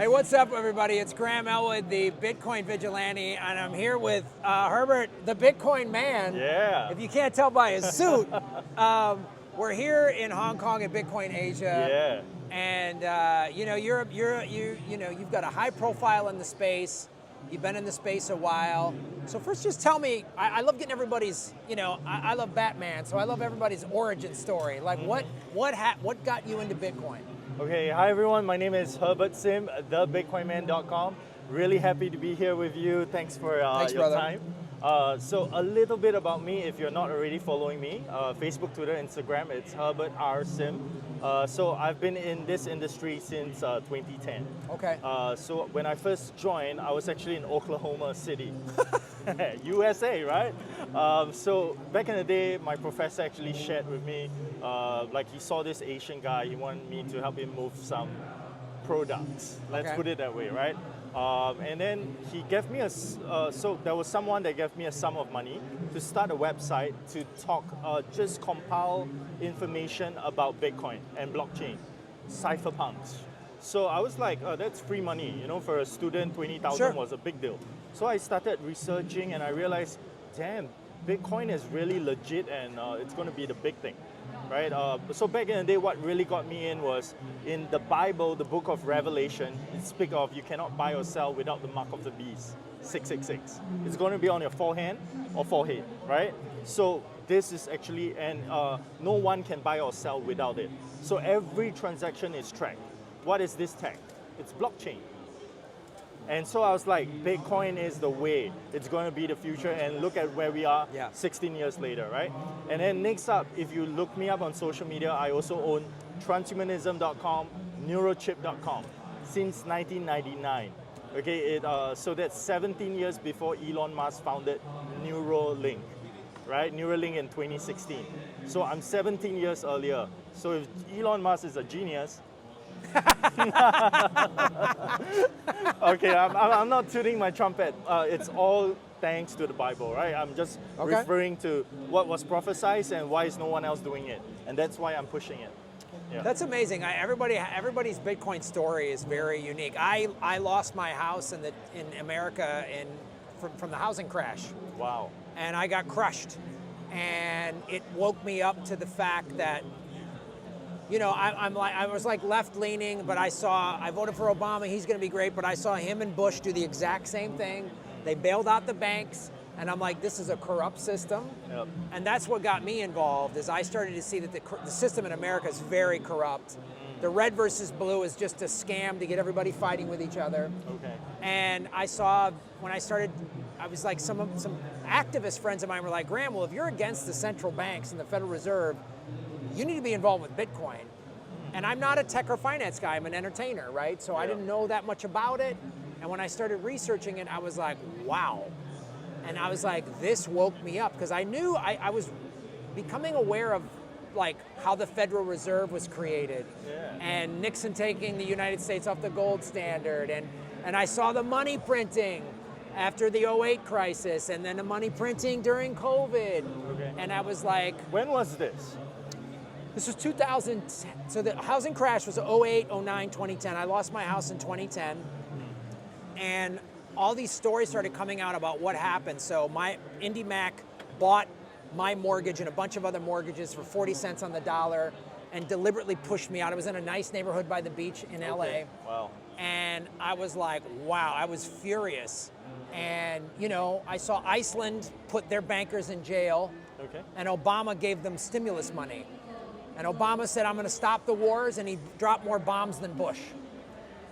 Hey, what's up, everybody? It's Graham Elwood, the Bitcoin Vigilante, and I'm here with Herbert, the Bitcoin Man. Yeah. If you can't tell by his suit, we're here in Hong Kong at Bitcoin Asia. Yeah. And you've got a high profile in the space. You've been in the space a while. So first, just tell me. I love getting everybody's. I love Batman, so I love everybody's origin story. Like, what got you into Bitcoin? Okay, hi everyone. My name is Herbert Sim, thebitcoinman.com. Really happy to be here with you. Thanks for Thanks, your brother. time. So a little bit about me, if you're not already following me, Facebook, Twitter, Instagram, it's Herbert R. Sim. So I've been in this industry since 2010. Okay. So when I first joined, I was actually in Oklahoma City, USA, right? So back in the day, my professor actually shared with me, like he saw this Asian guy, he wanted me to help him move some products. Let's put it that way, right? And then he gave me so there was someone that gave me a sum of money to start a website to talk, just compile information about Bitcoin and blockchain, cypherpunks. So I was like, that's free money, for a student, 20,000 Sure. was a big deal. So I started researching and I realized, damn, Bitcoin is really legit and it's going to be the big thing. Right? So back in the day, what really got me in was in the Bible, the book of Revelation, it speaks of you cannot buy or sell without the mark of the beast, 666. It's going to be on your forehand or forehead, right? So this is actually, and no one can buy or sell without it. So every transaction is tracked. What is this tag? It's blockchain. And so I was like, Bitcoin is the way. It's going to be the future. And look at where we are 16 years later, right? And then next up, if you look me up on social media, I also own transhumanism.com, neurochip.com since 1999. Okay, so that's 17 years before Elon Musk founded Neuralink, right? Neuralink in 2016. So I'm 17 years earlier. So if Elon Musk is a genius, okay, I'm not tooting my trumpet. It's all thanks to the Bible, right? I'm just referring to what was prophesied and why is no one else doing it, and that's why I'm pushing it. Yeah. That's amazing. Everybody's Bitcoin story is very unique. I lost my house in America from the housing crash. Wow. And I got crushed, and it woke me up to the fact that, I was like left leaning, but I voted for Obama. He's going to be great, but I saw him and Bush do the exact same thing. They bailed out the banks, and I'm like, this is a corrupt system. Yep. And that's what got me involved. Is I started to see that the system in America is very corrupt. The red versus blue is just a scam to get everybody fighting with each other. Okay. And I saw when I started, I was like, some activist friends of mine were like, Graham, well, if you're against the central banks and the Federal Reserve, you need to be involved with Bitcoin. And I'm not a tech or finance guy, I'm an entertainer, right? So I didn't know that much about it. And when I started researching it, I was like, wow. And I was like, this woke me up, because I knew I was becoming aware of like how the Federal Reserve was created, and Nixon taking the United States off the gold standard, and I saw the money printing after the 2008 crisis, and then the money printing during COVID. Okay. And I was like, when was this? This was 2000, so the housing crash was 2008, 2009, 2010. I lost my house in 2010, and all these stories started coming out about what happened. So my IndyMac bought my mortgage and a bunch of other mortgages for 40 cents on the dollar and deliberately pushed me out. I was in a nice neighborhood by the beach in LA. Wow. And I was like, wow, I was furious. And, I saw Iceland put their bankers in jail, and Obama gave them stimulus money. And Obama said, I'm going to stop the wars, and he dropped more bombs than Bush.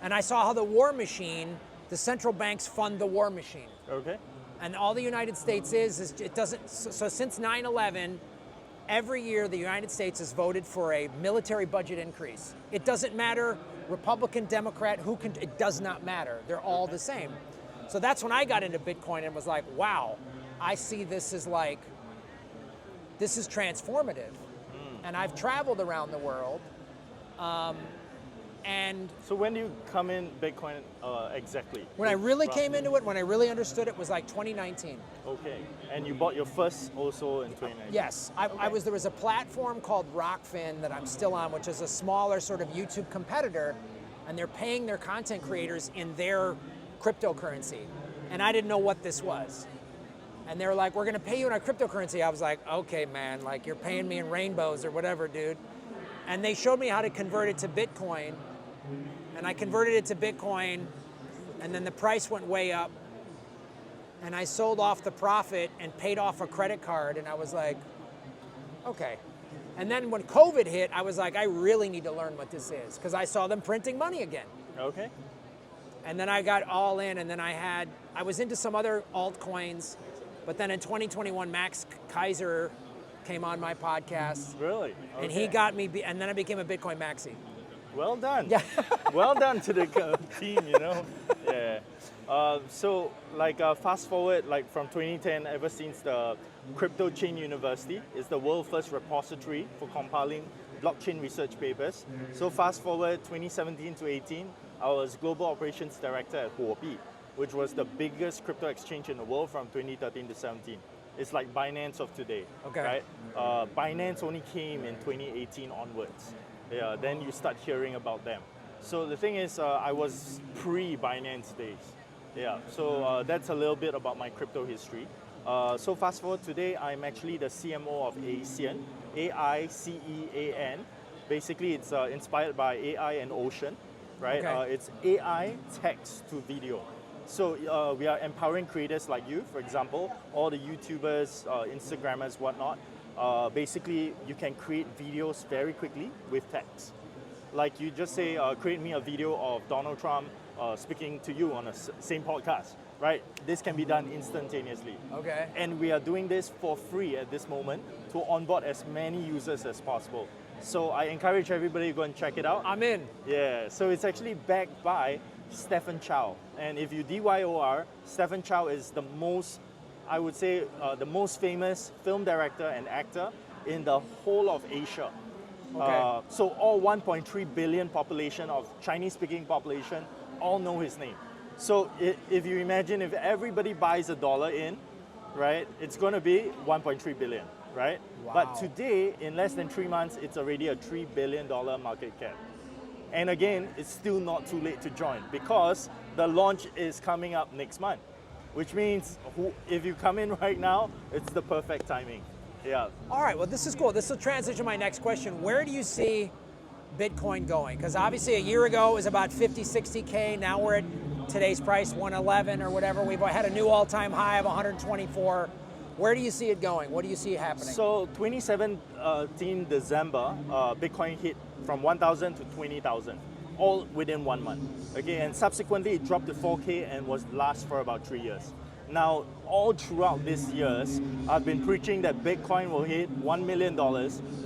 And I saw how the war machine, the central banks fund the war machine. Okay. And all the United States is it doesn't, so since 9/11, every year the United States has voted for a military budget increase. It doesn't matter, Republican, Democrat, it does not matter. They're all the same. So that's when I got into Bitcoin and was like, wow, I see this as like, this is transformative. And I've traveled around the world. And so when do you come in Bitcoin exactly? When I really came into it, when I really understood it, was like 2019. Okay, and you bought your first also in 2019? Yes, there was a platform called Rockfin that I'm still on, which is a smaller sort of YouTube competitor. and they're paying their content creators in their cryptocurrency. And I didn't know what this was. And they were like, we're gonna pay you in our cryptocurrency. I was like, okay, man, like you're paying me in rainbows or whatever, dude. And they showed me how to convert it to Bitcoin. And I converted it to Bitcoin, and then the price went way up. And I sold off the profit and paid off a credit card, and I was like, okay. And then when COVID hit, I was like, I really need to learn what this is, because I saw them printing money again. Okay. And then I got all in, and then I was into some other altcoins, but then in 2021, Max Kaiser came on my podcast. Really? Okay. And he got me, and then I became a Bitcoin maxi. Well done. Yeah. Well done to the team, you know. Yeah. So, fast forward, from 2010, ever since the Crypto Chain University is the world's first repository for compiling blockchain research papers. So fast forward 2017 to 18, I was Global Operations Director at Huobi, which was the biggest crypto exchange in the world from 2013 to 17. It's like Binance of today, okay. right? Binance only came in 2018 onwards. Yeah, then you start hearing about them. So the thing is, I was pre-Binance days. Yeah, so that's a little bit about my crypto history. So fast forward today, I'm actually the CMO of AICEAN, AICEAN. Basically, it's inspired by AI and Ocean, right? Okay. It's AI text to video. So we are empowering creators like you, for example, all the YouTubers, Instagrammers, whatnot. Basically, you can create videos very quickly with text. Like you just say, create me a video of Donald Trump speaking to you on the same podcast, right? This can be done instantaneously. Okay. And we are doing this for free at this moment to onboard as many users as possible. So I encourage everybody to go and check it out. I'm in. Yeah, so it's actually backed by Stephen Chow. And if you DYOR, Stephen Chow is the most, I would say, the most famous film director and actor in the whole of Asia. Okay. So all 1.3 billion population of Chinese-speaking population all know his name. So if you imagine if everybody buys $1 in, right, it's going to be 1.3 billion, right? Wow. But today, in less than 3 months, it's already a $3 billion market cap. And again, it's still not too late to join because the launch is coming up next month, which means if you come in right now, it's the perfect timing. Yeah. All right, well, this is cool. This will transition to my next question. Where do you see Bitcoin going? Because obviously a year ago it was about 50, 60K. Now we're at today's price, 111 or whatever. We've had a new all-time high of 124. Where do you see it going? What do you see happening? So 2017 December, Bitcoin hit from 1,000 to 20,000, all within 1 month. Okay, and subsequently it dropped to 4K and was last for about 3 years. Now, all throughout these years, I've been preaching that Bitcoin will hit $1 million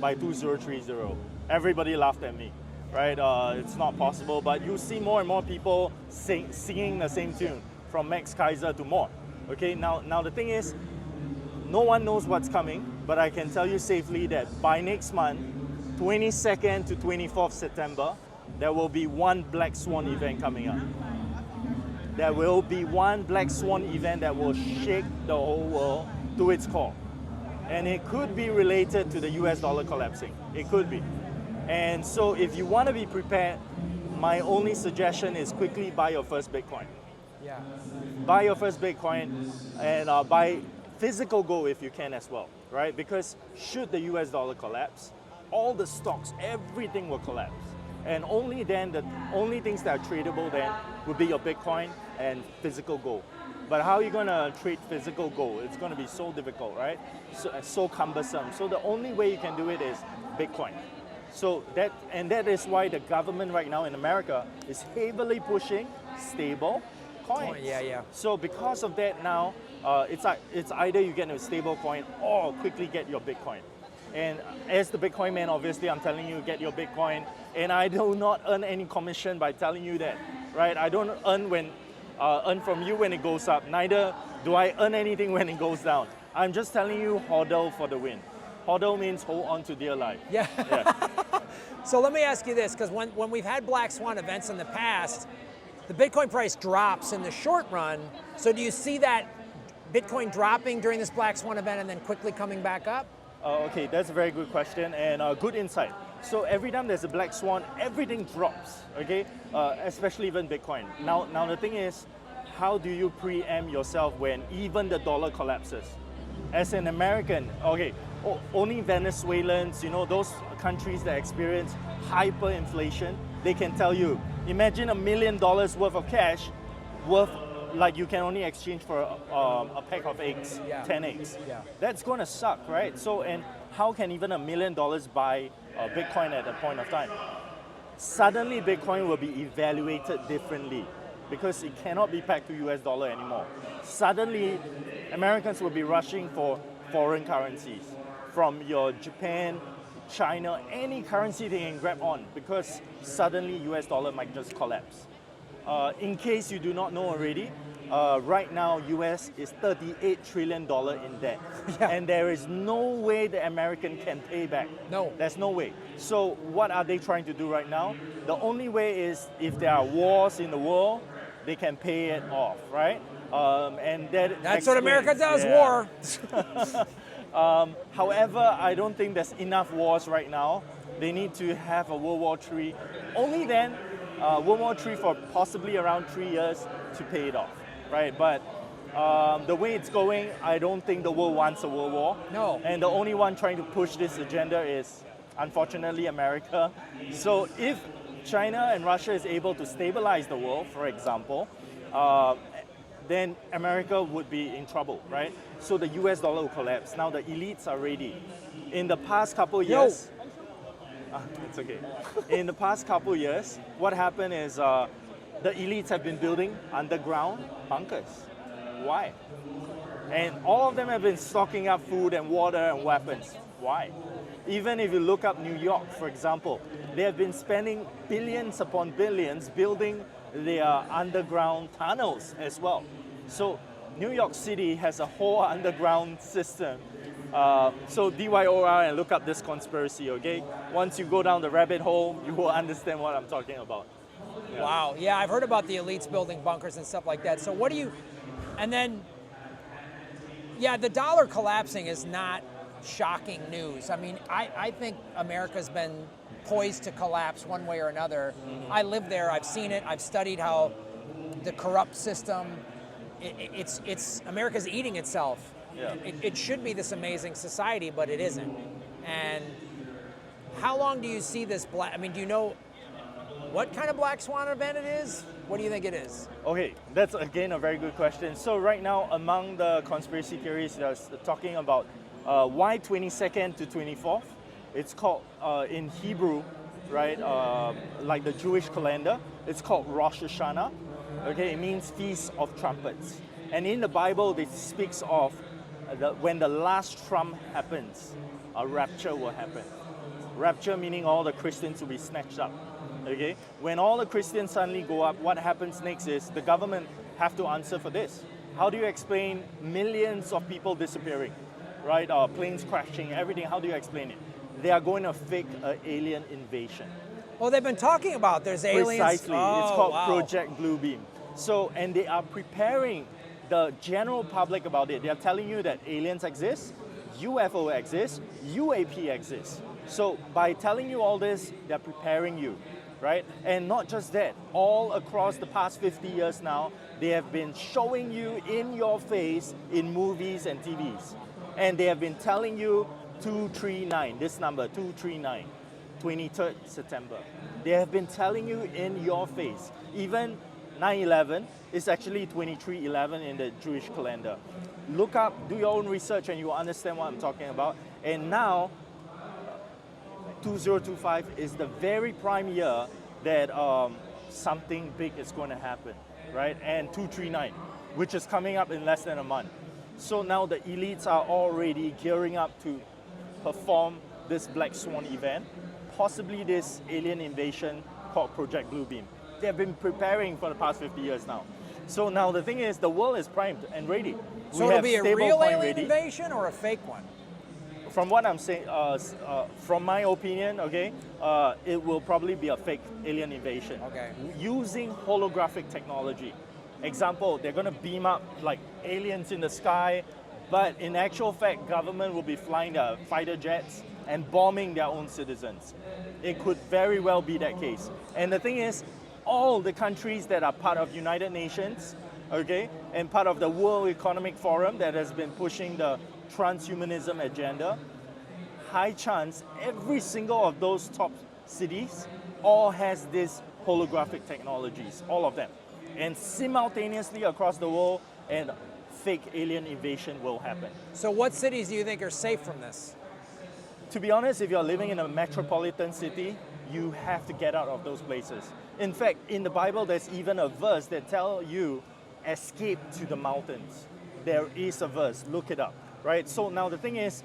by 2030. Everybody laughed at me, right? It's not possible, but you see more and more people singing the same tune, from Max Kaiser to more. Okay, now the thing is, no one knows what's coming, but I can tell you safely that by next month, 22nd to 24th September, there will be one Black Swan event coming up. There will be one Black Swan event that will shake the whole world to its core. And it could be related to the US dollar collapsing. It could be. And so if you want to be prepared, my only suggestion is quickly buy your first Bitcoin. Yeah. Buy your first Bitcoin and buy physical gold if you can as well, right? Because should the US dollar collapse, all the stocks, everything will collapse. And only then, the only things that are tradable then would be your Bitcoin and physical gold. But how are you going to trade physical gold? It's going to be so difficult, right? So cumbersome. So the only way you can do it is Bitcoin. So that is why the government right now in America is heavily pushing stable coins. Yeah. So because of that now, it's either you get a stable coin or quickly get your Bitcoin. And as the Bitcoin man, obviously, I'm telling you, get your Bitcoin. And I do not earn any commission by telling you that, right? I don't earn from you when it goes up. Neither do I earn anything when it goes down. I'm just telling you, hodl for the win. Hodl means hold on to dear life. Yeah. So let me ask you this, because when we've had Black Swan events in the past, the Bitcoin price drops in the short run. So do you see that Bitcoin dropping during this Black Swan event and then quickly coming back up? Okay, that's a very good question and good insight. So every time there's a black swan, everything drops, okay? Especially even Bitcoin. Now the thing is, how do you preempt yourself when even the dollar collapses? As an American, okay, only Venezuelans, those countries that experience hyperinflation, they can tell you, imagine $1 million worth of cash, worth like you can only exchange for a pack of eggs, 10 eggs. Yeah. That's gonna suck, right? So, and how can even $1 million buy Bitcoin at a point of time? Suddenly Bitcoin will be evaluated differently because it cannot be pegged to US dollar anymore. Suddenly, Americans will be rushing for foreign currencies from your Japan, China, any currency they can grab on because suddenly US dollar might just collapse. In case you do not know already, right now US is $38 trillion in debt. Yeah. And there is no way the American can pay back. No. There's no way. So what are they trying to do right now? The only way is if there are wars in the world, they can pay it off, right? And that's what America does, yeah. war. However, I don't think there's enough wars right now. They need to have a World War III. Only then, World War III for possibly around 3 years to pay it off, right? But the way it's going, I don't think the world wants a world war. No. And the only one trying to push this agenda is, unfortunately, America. So if China and Russia is able to stabilize the world, for example, then America would be in trouble, right? So the US dollar will collapse. Now the elites are ready. In the past couple years, it's okay. In the past couple years, what happened is the elites have been building underground bunkers. Why? And all of them have been stocking up food and water and weapons. Why? Even if you look up New York, for example, they have been spending billions upon billions building their underground tunnels as well. So New York City has a whole underground system. So DYOR and look up this conspiracy, okay? Once you go down the rabbit hole, you will understand what I'm talking about. Yeah. Wow. Yeah, I've heard about the elites building bunkers and stuff like that. So what do you, and then, yeah, the dollar collapsing is not shocking news. I mean, I think America's been poised to collapse one way or another. Mm-hmm. I live there, I've seen it, I've studied how the corrupt system, it's America's eating itself. Yeah. It should be this amazing society, but it isn't. And how long do you see this do you know what kind of black swan event it is? What do you think it is? Okay, that's again a very good question. So right now, among the conspiracy theories, there's talking about why 22nd to 24th. It's called, in Hebrew, right, like the Jewish calendar, it's called Rosh Hashanah. Okay, it means Feast of Trumpets. And in the Bible, it speaks of when the last trump happens, a rapture will happen. Rapture meaning all the Christians will be snatched up. Okay, when all the Christians suddenly go up, what happens next is the government have to answer for this. How do you explain millions of people disappearing, right? Planes crashing, everything. How do you explain it? They are going to fake an alien invasion. Well, they've been talking about there's aliens. Precisely. Oh, it's called wow. Project Bluebeam. So, and they are preparing the general public about it. They are telling you that aliens exist, UFO exists, UAP exists. So by telling you all this, they're preparing you, right? And not just that, all across the past 50 years now, they have been showing you in your face in movies and TVs. And they have been telling you 239, this number, 239, 23rd September. They have been telling you in your face. Even 9/11 is actually 23/11 in the Jewish calendar. Look up, do your own research, and you will understand what I'm talking about. And now, 2025 is the very prime year that something big is going to happen, right? And 239, which is coming up in less than a month. So now the elites are already gearing up to perform this Black Swan event, possibly this alien invasion called Project Bluebeam. They have been preparing for the past 50 years now. So now the thing is, the world is primed and ready. So it'll be a real alien invasion or a fake one? From what I'm saying, from my opinion, okay, it will probably be a fake alien invasion. Okay. Using holographic technology. Example, they're going to beam up like aliens in the sky, But in actual fact, government will be flying their fighter jets and bombing their own citizens. It could very well be that case. And the thing is, all the countries that are part of United Nations, okay, and part of the World Economic Forum that has been pushing the transhumanism agenda, high chance every single of those top cities all has this holographic technologies, all of them. And simultaneously across the world, and fake alien invasion will happen. So what cities do you think are safe from this? To be honest, if you're living in a metropolitan city, you have to get out of those places. In fact, in the Bible, there's even a verse that tells you, escape to the mountains. There is a verse, look it up, right? So now the thing is,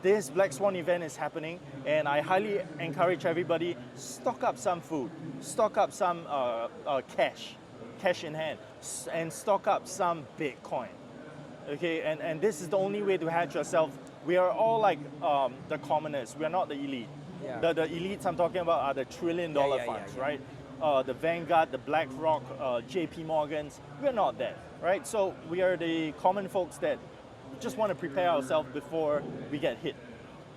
this Black Swan event is happening, and I highly encourage everybody, stock up some food, stock up some cash in hand, and stock up some Bitcoin. Okay, and this is the only way to hedge yourself. We are all like the commoners. We are not the elite. Yeah. The elites I'm talking about are the $1 trillion funds, right? The Vanguard, the BlackRock, JP Morgans. We're not that, right? So we are the common folks that just want to prepare ourselves before we get hit.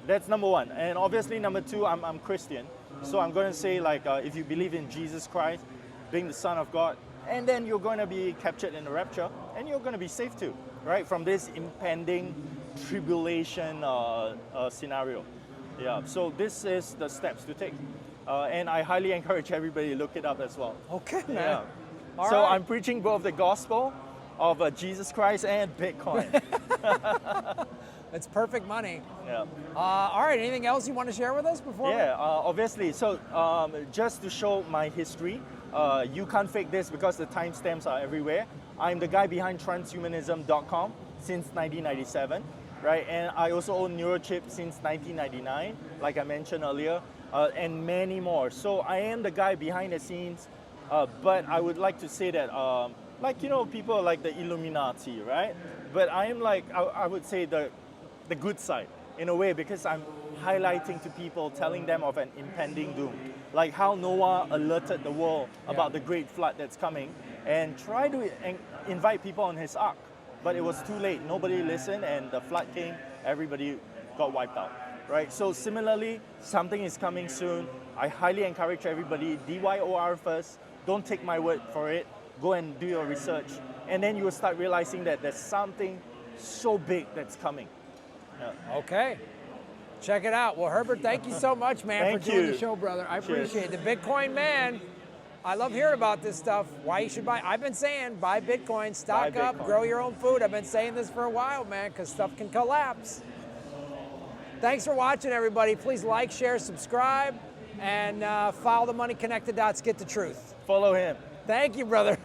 That's number one. And obviously number two, I'm Christian. So I'm going to say like, if you believe in Jesus Christ being the Son of God, and then you're going to be captured in the rapture, and you're going to be safe too, right? From this impending tribulation scenario. Yeah, so this is the steps to take. And I highly encourage everybody to look it up as well. Okay, man. Yeah. All So right. I'm preaching both the gospel of Jesus Christ and Bitcoin. It's perfect money. Yeah. All right, anything else you want to share with us before? Yeah, obviously. So just to show my history, you can't fake this because the timestamps are everywhere. I'm the guy behind transhumanism.com since 1997, right? And I also own Neurochip since 1999, like I mentioned earlier, and many more. So I am the guy behind the scenes, but I would like to say that, like, you know, people are like the Illuminati, right? But I am like, I would say the good side in a way, because I'm highlighting to people, telling them of an impending doom, like how Noah alerted the world about the great flood that's coming, and try to invite people on his ark, but it was too late. Nobody listened, and the flood came. Everybody got wiped out, right? So similarly, something is coming soon. I highly encourage everybody, DYOR first. Don't take my word for it. Go and do your research, and then you will start realizing that there's something so big that's coming. Yeah. Okay. Check it out. Well, Herbert, thank you so much, man, Thank for doing you. the show, brother. I Cheers. appreciate it. The Bitcoin man. I love hearing about this stuff. Why you should buy. I've been saying buy Bitcoin, stock Buy up, Bitcoin. grow your own food. I've been saying this for a while, man, because stuff can collapse. Thanks for watching, everybody. Please like, share, subscribe, and follow the Money Connected Dots. Get the truth. Follow him. Thank you, brother.